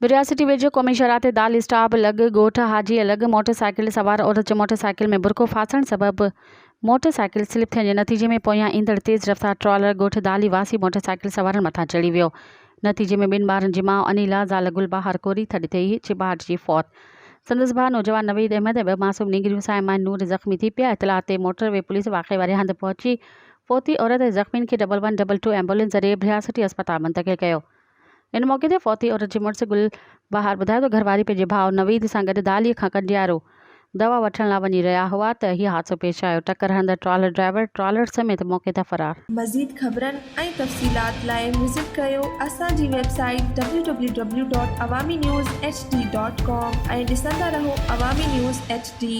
विरासती वेझो क़ौमी शरारत दाल स्टाप लॻ ॻोठ हाजी अलॻ मोटरसाइकिल सवार औरत जो मोटरसाइकिल में बुरको फासण सबबि मोटरसाइकिल स्लिप थियण जे नतीजे में पोयां ईंदड़ तेज़ रफ़्तार ट्रॉलर ॻोठ दाली वासी मोटरसाइकिल सवारनि मथां चढ़ी वियो। नतीजे में 2 ॿारनि जी माउ अनिला ज़ाल गुलबहार कोरी थॾी थिए चिबाहट जी फौत। संदसि भाउ नौजवान नवीद अहमद ऐं 2 मासूम नींगरियूं साइमान नूर ज़ख़्मी थी पिया। इतलाह ते मोटरवे पुलिस वाक़े वारे हंधि पहुची फोती औरत ऐं ज़ख़्मियुनि खे 1122 एम्बुलेंस ज़रिए रियासती अस्पताल मुंतक़िल कयो। इन मौक़े ते फोती औरत जी मुड़ुस गुलबहार ॿुधायो त घरवारी पंहिंजे भाउ नवीद सां गॾु दालीअ खां कंडियारो दवा वठण लाइ वञी रहिया हुआ त हीउ हादसो पेश आयो। टकर हंदड़ ट्रॉलर ड्राइवर ट्रॉलर समेत मौक़े ते फ़रार। मज़ीद ख़बरनि ऐं तफ़सीलात लाइ विज़िट कयो असांजी वेबसाइट www.awamiNewsHD.com ऐं ॾिसंदा रहो अवामी न्यूज़ HD।